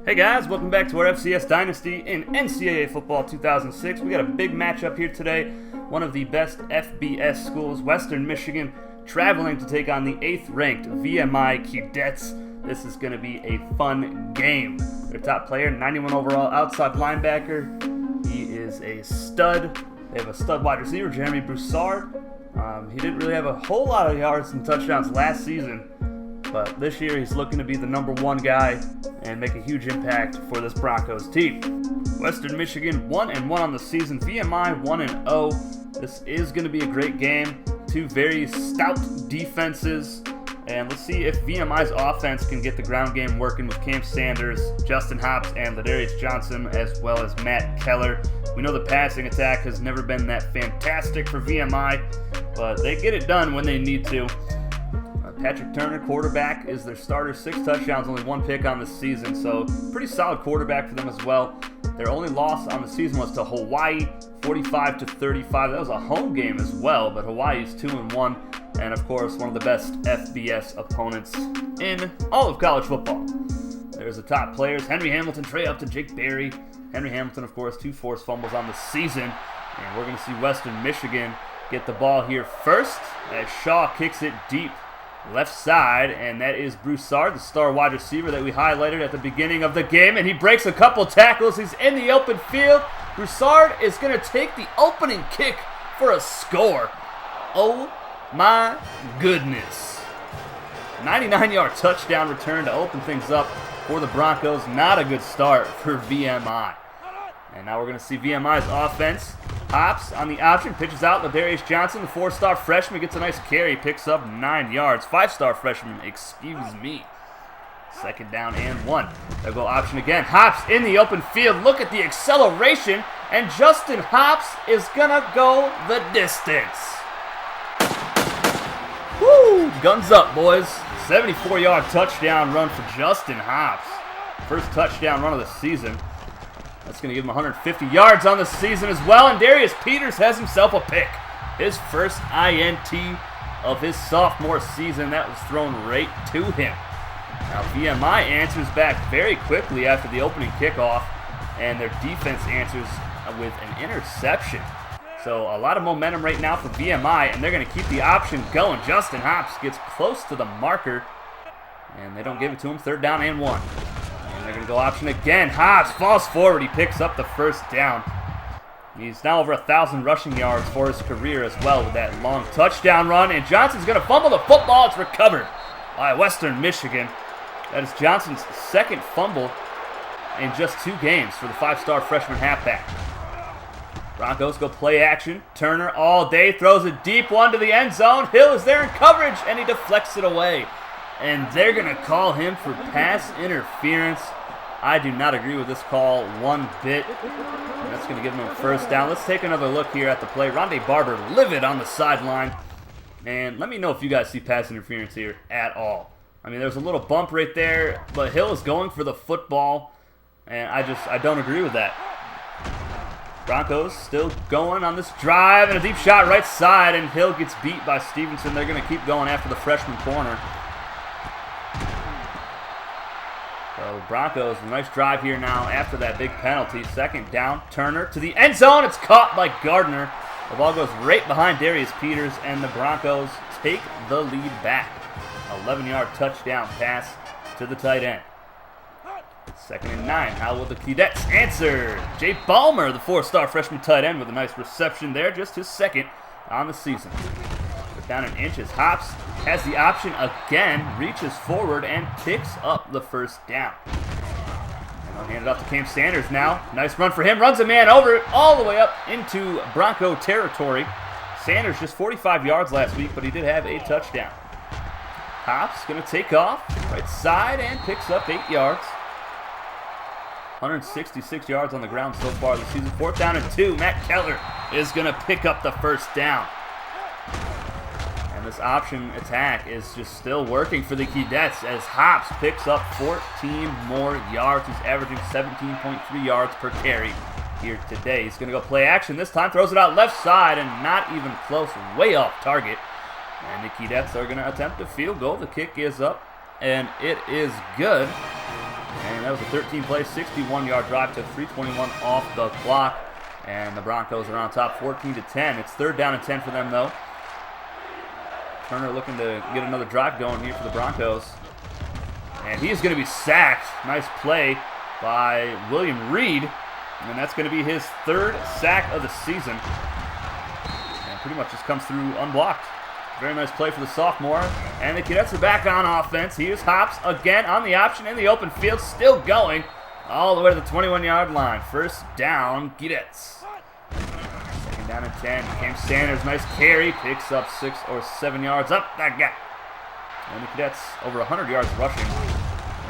Hey guys, welcome back to our FCS Dynasty in NCAA Football 2006. We got a big matchup here today. One of the best FBS schools, Western Michigan, traveling to take on the 8th ranked VMI Keydets. This is going to be a fun game. Their top player, 91 overall outside linebacker. He is a stud. They have a stud wide receiver, Jeremy Broussard. He didn't really have a whole lot of yards and touchdowns last season, but this year he's looking to be the #1 guy and make a huge impact for this Broncos team. Western Michigan 1-1 on the season. VMI 1-0. This is going to be a great game. Two very stout defenses. And let's see if VMI's offense can get the ground game working with Cam Sanders, Justin Hobbs, and Ladarius Johnson, as well as Matt Keller. We know the passing attack has never been that fantastic for VMI, but they get it done when they need to. Patrick Turner, quarterback, is their starter. 6 touchdowns, only 1 pick on the season, so pretty solid quarterback for them as well. Their only loss on the season was to Hawaii, 45-35. That was a home game as well, but Hawaii's 2-1, and of course one of the best FBS opponents in all of college football. There's the top players: Henry Hamilton, Trey Upton, Jake Berry. Henry Hamilton, of course, 2 forced fumbles on the season, and we're going to see Western Michigan get the ball here first as Shaw kicks it deep left side, and that is Broussard, the star wide receiver that we highlighted at the beginning of the game, and he breaks a couple tackles. He's in the open field. Broussard is going to take the opening kick for a score. Oh my goodness. 99-yard touchdown return to open things up for the Broncos. Not a good start for VMI. And now we're going to see VMI's offense. Hops on the option, pitches out. Ladarius Johnson, the 4-star freshman, gets a nice carry, picks up 9 yards. 5-star freshman, excuse me. 2nd down and 1. They'll go option again. Hops in the open field. Look at the acceleration. And Justin Hops is going to go the distance. Woo! Guns up, boys. 74-yard touchdown run for Justin Hops. First touchdown run of the season. That's going to give him 150 yards on the season as well. And Darius Peters has himself a pick. His first INT of his sophomore season. That was thrown right to him. Now VMI answers back very quickly after the opening kickoff, and their defense answers with an interception. So a lot of momentum right now for VMI, and they're going to keep the option going. Justin Hops gets close to the marker, and they don't give it to him. 3rd down and 1. And they're going to go option again. Hobbs falls forward. He picks up the 1st down. He's now over 1,000 rushing yards for his career as well with that long touchdown run. And Johnson's going to fumble the football. It's recovered by Western Michigan. That is Johnson's 2nd fumble in just 2 games for the 5-star freshman halfback. Broncos go play action. Turner all day throws a deep one to the end zone. Hill is there in coverage, and he deflects it away. And they're going to call him for pass interference. I do not agree with this call one bit. And that's going to give him a 1st down. Let's take another look here at the play. Rondé Barber livid on the sideline. And let me know if you guys see pass interference here at all. I mean, there's a little bump right there, but Hill is going for the football. And I don't agree with that. Broncos still going on this drive, and a deep shot right side, and Hill gets beat by Stevenson. They're going to keep going after the freshman corner. So Broncos, a nice drive here now after that big penalty. 2nd down, Turner to the end zone. It's caught by Gardner. The ball goes right behind Darius Peters, and the Broncos take the lead back. 11-yard touchdown pass to the tight end. 2nd and 9. How will the Keydets answer? Jay Ballmer, the 4-star freshman tight end, with a nice reception there. Just his 2nd on the season. Down in inches. Hops has the option again, reaches forward, and picks up the 1st down. And they'll hand it off to Cam Sanders now. Nice run for him. Runs a man over it all the way up into Bronco territory. Sanders just 45 yards last week, but he did have a touchdown. Hops going to take off right side and picks up 8 yards. 166 yards on the ground so far this season. 4th down and 2. Matt Keller is going to pick up the 1st down. And this option attack is just still working for the Keydets as Hops picks up 14 more yards. He's averaging 17.3 yards per carry here today. He's going to go play action this time. Throws it out left side and not even close. Way off target. And the Keydets are going to attempt a field goal. The kick is up, and it is good. And that was a 13-play, 61-yard drive, took 3:21 off the clock. And the Broncos are on top 14-10. It's 3rd down and 10 for them, though. Turner looking to get another drive going here for the Broncos. And he is going to be sacked. Nice play by William Reed. And that's going to be his 3rd sack of the season. And pretty much just comes through unblocked. Very nice play for the sophomore. And the Keydets are back on offense. Here's Hops again on the option in the open field. Still going all the way to the 21-yard line. 1st down, Keydets. 2nd down and 10. Cam Sanders, nice carry. Picks up 6 or 7 yards up that gap. And the Keydets over 100 yards rushing.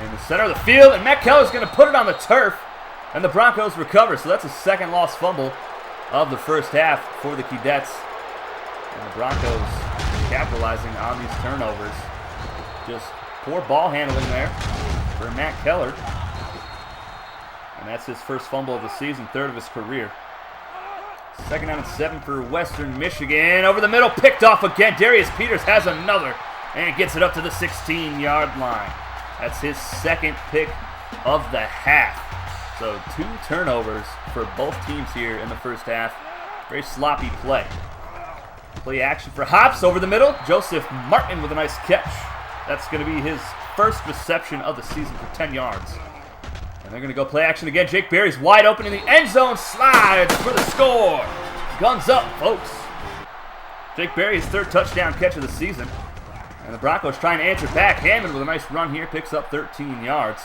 In the center of the field. And Matt Keller's going to put it on the turf. And the Broncos recover. So that's a 2nd lost fumble of the 1st half for the Keydets. And the Broncos capitalizing on these turnovers. Just poor ball handling there for Matt Keller. And that's his 1st fumble of the season, 3rd of his career. 2nd down and 7 for Western Michigan. Over the middle, picked off again. Darius Peters has another and gets it up to the 16-yard line. That's his 2nd pick of the half. So 2 turnovers for both teams here in the 1st half. Very sloppy play. Play action for Hops over the middle. Joseph Martin with a nice catch. That's going to be his 1st reception of the season for 10 yards. And they're going to go play action again. Jake Berry's wide open in the end zone. Slides for the score. Guns up, folks. Jake Berry's 3rd touchdown catch of the season. And the Broncos trying to answer back. Hammond with a nice run here. Picks up 13 yards.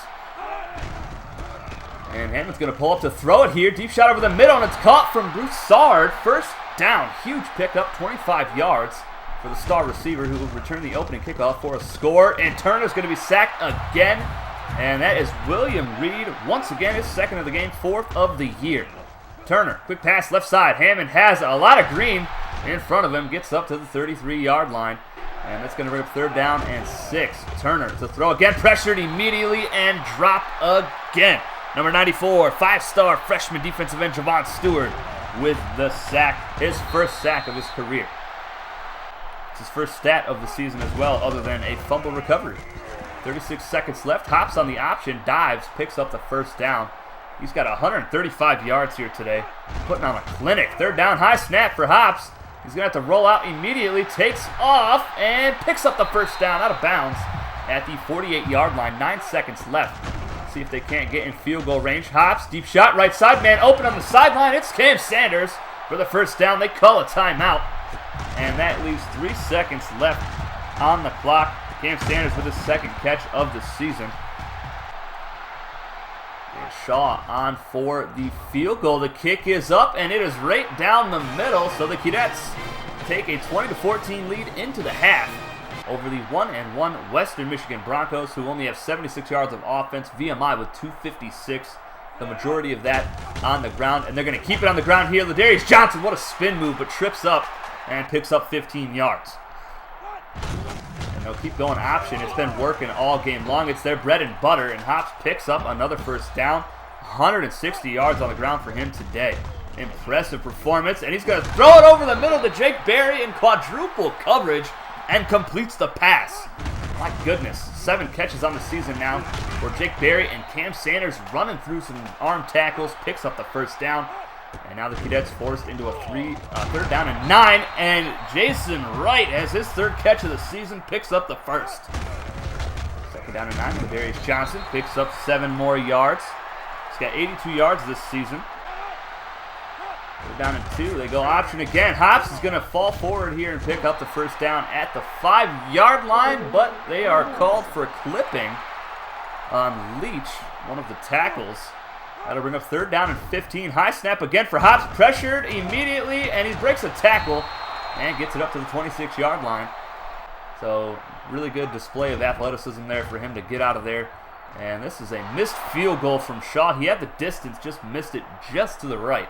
And Hammond's going to pull up to throw it here. Deep shot over the middle, and it's caught from Broussard. 1st down. Huge pickup, 25 yards for the star receiver who will return the opening kickoff for a score. And Turner's going to be sacked again. And that is William Reed. Once again, his 2nd of the game, 4th of the year. Turner, quick pass left side. Hammond has a lot of green in front of him. Gets up to the 33-yard line. And that's going to bring up 3rd down and 6. Turner to throw again. Pressured immediately and dropped again. Number 94, 5-star freshman defensive end Javon Stewart with the sack. His 1st sack of his career. It's his 1st stat of the season as well, other than a fumble recovery. 36 seconds left. Hops on the option, dives, picks up the 1st down. He's got 135 yards here today, putting on a clinic. 3rd down, high snap for Hops. He's going to have to roll out immediately, takes off, and picks up the 1st down out of bounds at the 48-yard line. 9 seconds left. See if they can't get in field goal range. Hops, deep shot, right side, man open on the sideline. It's Cam Sanders for the 1st down. They call a timeout, and that leaves 3 seconds left on the clock. Cam Sanders with his 2nd catch of the season. And Shaw on for the field goal. The kick is up, and it is right down the middle, so the Keydets take a 20-14 lead into the half over the 1-1 Western Michigan Broncos, who only have 76 yards of offense. VMI with 256, the majority of that on the ground. And they're going to keep it on the ground here. Ladarius Johnson, what a spin move, but trips up and picks up 15 yards. And they'll keep going option. It's been working all game long. It's their bread and butter, and Hops picks up another 1st down. 160 yards on the ground for him today. Impressive performance, and he's going to throw it over the middle to Jake Berry in quadruple coverage, and completes the pass. My goodness, 7 catches on the season now for Jake Berry, and Cam Sanders running through some arm tackles, picks up the 1st down. And now the Keydets forced into a 3rd down and 9, and Jason Wright has his 3rd catch of the season, picks up the 1st. 2nd down and 9 for Darius Johnson, picks up 7 more yards. He's got 82 yards this season. 3rd down and 2. They go option again. Hops is going to fall forward here and pick up the 1st down at the 5-yard line, but they are called for clipping on Leach, one of the tackles. That'll bring up 3rd down and 15. High snap again for Hops. Pressured immediately, and he breaks a tackle and gets it up to the 26-yard line. So really good display of athleticism there for him to get out of there. And this is a missed field goal from Shaw. He had the distance, just missed it just to the right.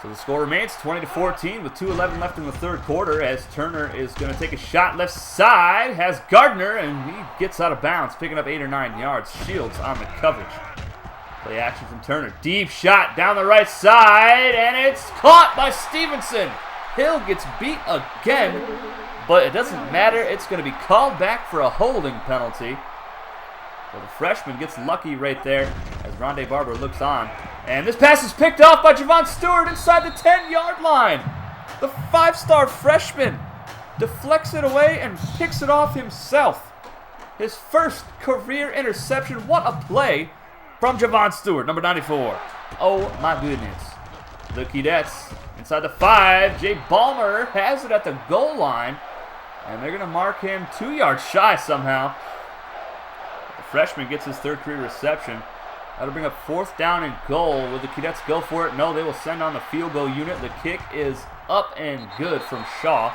So the score remains 20-14 with 2:11 left in the 3rd quarter, as Turner is going to take a shot left side, has Gardner, and he gets out of bounds, picking up 8 or 9 yards. Shields on the coverage. Play action from Turner. Deep shot down the right side, and it's caught by Stevenson. Hill gets beat again, but it doesn't matter. It's going to be called back for a holding penalty. So the freshman gets lucky right there as Rondé Barber looks on. And this pass is picked off by Javon Stewart inside the 10-yard line. The 5-star freshman deflects it away and picks it off himself. His first career interception. What a play from Javon Stewart, number 94. Oh my goodness. The Keydets inside the 5. Jay Ballmer has it at the goal line. And they're going to mark him 2 yards shy somehow. The freshman gets his third career reception. That'll bring up 4th down and goal. Will the Keydets go for it? No, they will send on the field goal unit. The kick is up and good from Shaw.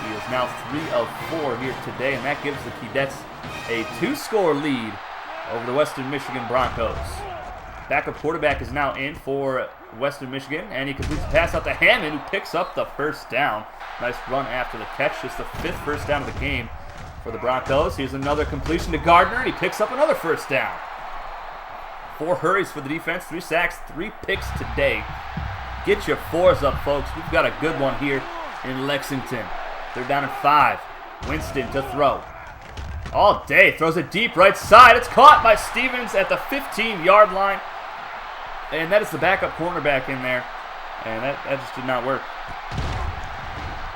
He is now 3 of 4 here today, and that gives the Keydets a 2-score lead over the Western Michigan Broncos. Backup quarterback is now in for Western Michigan, and he completes the pass out to Hammond, who picks up the first down. Nice run after the catch, just the 5th first down of the game for the Broncos. Here's another completion to Gardner, and he picks up another first down. 4 hurries for the defense, 3 sacks, 3 picks today. Get your 4s up, folks. We've got a good one here in Lexington. 3rd down and 5. Winston to throw. All day, throws it deep right side. It's caught by Stevens at the 15-yard line. And that is the backup cornerback in there. And that just did not work.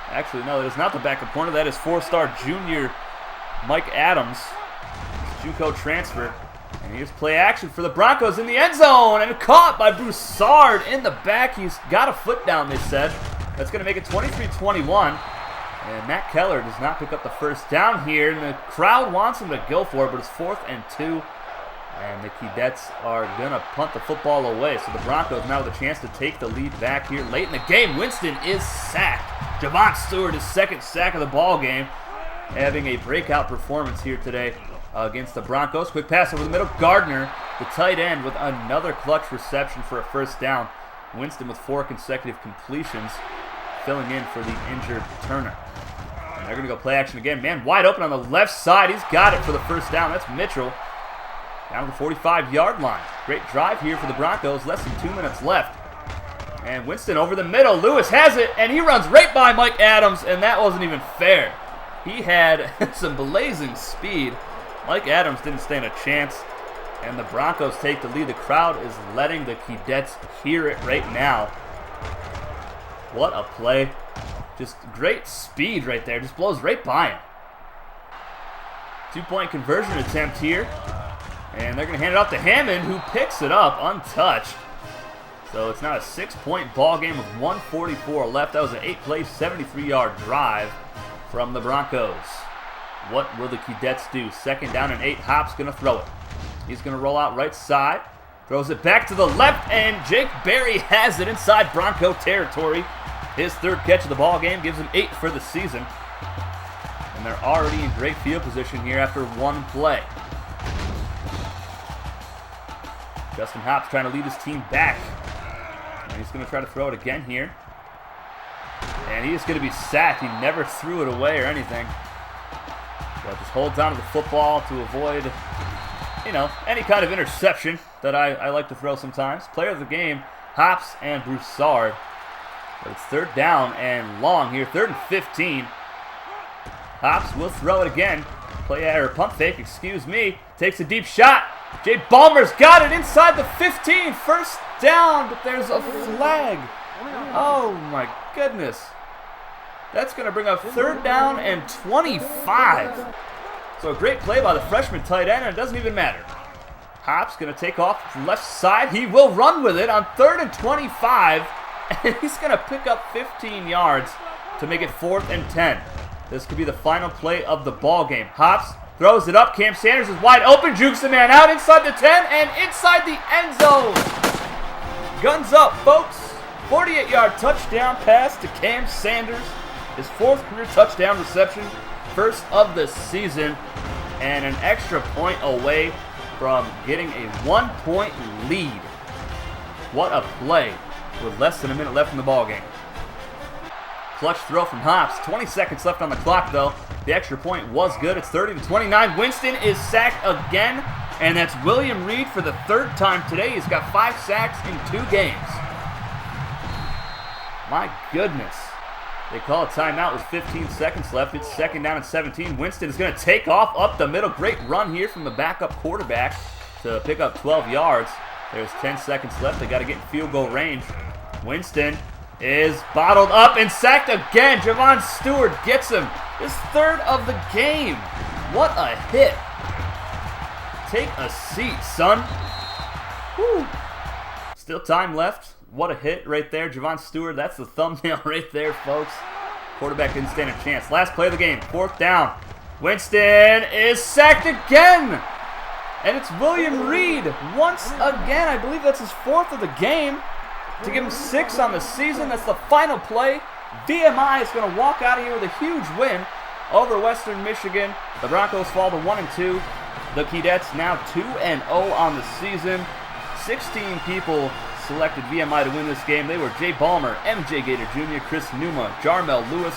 Actually, no, that is not the backup corner. That is 4-star junior Mike Adams. JUCO transfer. And here's play action for the Broncos in the end zone. And caught by Broussard in the back. He's got a foot down, they said. That's going to make it 23-21. And Matt Keller does not pick up the first down here. And the crowd wants him to go for it, but it's 4th and 2. And the Keydets are going to punt the football away. So the Broncos now with a chance to take the lead back here late in the game. Winston is sacked. Javon Stewart, his 2nd sack of the ball game, having a breakout performance here today against the Broncos. Quick pass over the middle. Gardner, the tight end, with another clutch reception for a first down. Winston with 4 consecutive completions, filling in for the injured Turner. And they're going to go play action again. Man wide open on the left side. He's got it for the first down. That's Mitchell. Down to the 45-yard line. Great drive here for the Broncos. Less than 2 minutes left. And Winston over the middle. Lewis has it, and he runs right by Mike Adams, and that wasn't even fair. He had some blazing speed. Mike Adams didn't stand a chance, and the Broncos take the lead. The crowd is letting the Keydets hear it right now. What a play. Just great speed right there. Just blows right by him. 2-point conversion attempt here. And they're going to hand it off to Hammond, who picks it up untouched. So it's now a 6-point ball game with 1:44 left. That was an 8-play, 73-yard drive from the Broncos. What will the Keydets do? 2nd down and 8. Hop's going to throw it. He's going to roll out right side. Throws it back to the left, and Jake Berry has it inside Bronco territory. His 3rd catch of the ball game gives him 8 for the season. And they're already in great field position here after 1 play. Justin Hop's trying to lead his team back. And he's going to try to throw it again here. And he is going to be sacked. He never threw it away or anything. So just holds on to the football to avoid, any kind of interception that I like to throw sometimes. Player of the game, Hops and Broussard. But it's 3rd down and long here. 3rd and 15. Hops will throw it again. Pump fake, excuse me. Takes a deep shot. Jay Ballmer's got it inside the 15. First down, but there's a flag. Oh my goodness. That's going to bring up 3rd down and 25. So a great play by the freshman tight end, and it doesn't even matter. Hop's going to take off left side. He will run with it on 3rd and 25. And he's going to pick up 15 yards to make it 4th and 10. This could be the final play of the ball game. Hops throws it up. Cam Sanders is wide open. Jukes the man out inside the 10 and inside the end zone. Guns up, folks. 48-yard touchdown pass to Cam Sanders. His 4th career touchdown reception. First of the season. And an extra point away from getting a 1-point lead. What a play with less than a minute left in the ballgame. Clutch throw from Hops. 20 seconds left on the clock, though. The extra point was good. It's 30-29. Winston is sacked again, and that's William Reed for the 3rd time today. He's got 5 sacks in 2 games. My goodness. They call a timeout with 15 seconds left. It's 2nd down and 17. Winston is going to take off up the middle. Great run here from the backup quarterback to pick up 12 yards. There's 10 seconds left. They got to get in field goal range. Winston is bottled up and sacked again. Javon Stewart gets him. His 3rd of the game. What a hit. Take a seat, son. Whew. Still time left. What a hit right there. Javon Stewart, that's the thumbnail right there, folks. Quarterback didn't stand a chance. Last play of the game, 4th down. Winston is sacked again. And it's William Reed once again. I believe that's his 4th of the game to give him 6 on the season. That's the final play. VMI is going to walk out of here with a huge win over Western Michigan. The Broncos fall to 1-2. The Keydets now 2-0 on the season. 16 people selected VMI to win this game. They were Jay Ballmer, MJ Gator Jr., Chris Numa, Jarmel Lewis,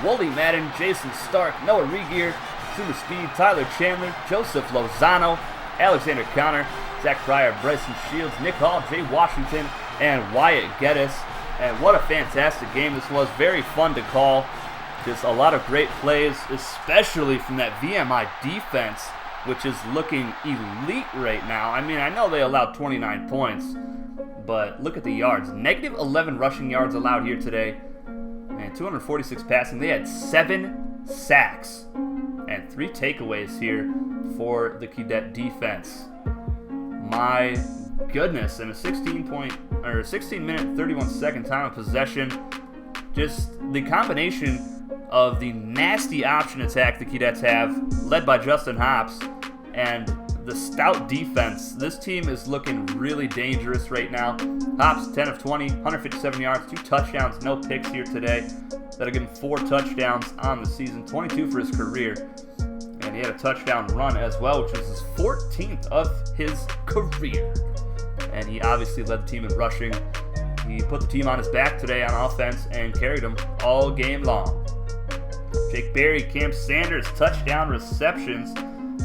Wooly Madden, Jason Stark, Noah Regier, Super Speed, Tyler Chandler, Joseph Lozano, Alexander Conner, Zach Pryor, Bryson Shields, Nick Hall, Jay Washington, and Wyatt Geddes. And what a fantastic game this was. Very fun to call. Just a lot of great plays, especially from that VMI defense, which is looking elite right now. I mean, I know they allowed 29 points, but look at the yards. Negative 11 rushing yards allowed here today, and 246 passing. They had 7 sacks and 3 takeaways here for the Keydet defense. My goodness, and a 16 minute 31 second time of possession. Just the combination of the nasty option attack the Keydets have, led by Justin Hobbs, and the stout defense. This team is looking really dangerous right now. Hobbs, 10 of 20, 157 yards, 2 touchdowns, no picks here today. That'll give him 4 touchdowns on the season, 22 for his career. And he had a touchdown run as well, which was his 14th of his career. And he obviously led the team in rushing. He put the team on his back today on offense and carried them all game long. Jake Berry, Cam Sanders, touchdown receptions.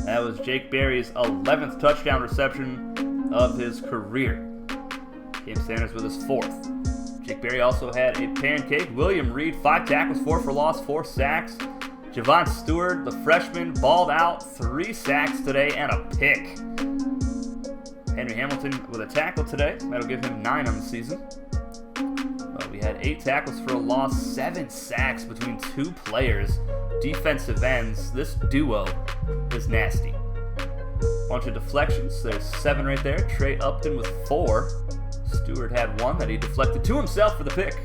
That was Jake Berry's 11th touchdown reception of his career. Cam Sanders with his 4th. Jake Berry also had a pancake. William Reed, 5 tackles, 4 for loss, 4 sacks. Javon Stewart, the freshman, balled out, 3 sacks today and a pick. Henry Hamilton with a tackle today. That'll give him 9 on the season. But we had 8 tackles for a loss, 7 sacks between 2 players. Defensive ends. This duo is nasty. Bunch of deflections. There's 7 right there. Trey Upton with 4. Stewart had 1 that he deflected to himself for the pick.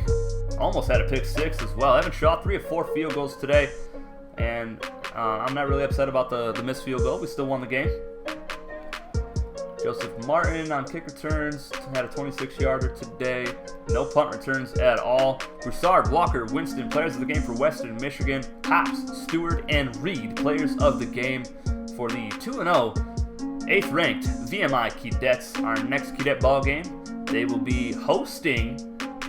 Almost had a pick 6 as well. Evan Shaw, 3 of 4 field goals today. And I'm not really upset about the missed field goal. We still won the game. Joseph Martin on kick returns had a 26-yarder today. No punt returns at all. Broussard, Walker, Winston, players of the game for Western Michigan. Hobbs, Stewart, and Reed, players of the game for the 2-0, 8th-ranked VMI Keydets. Our next Keydet ball game, they will be hosting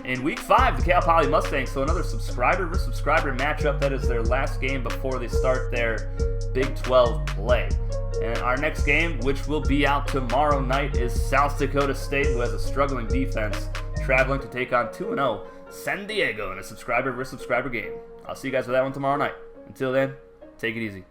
in Week 5 the Cal Poly Mustangs. So another subscriber versus subscriber matchup. That is their last game before they start their Big 12 play. And our next game, which will be out tomorrow night, is South Dakota State, who has a struggling defense, traveling to take on 2-0 San Diego in a subscriber versus subscriber game. I'll see you guys for that one tomorrow night. Until then, take it easy.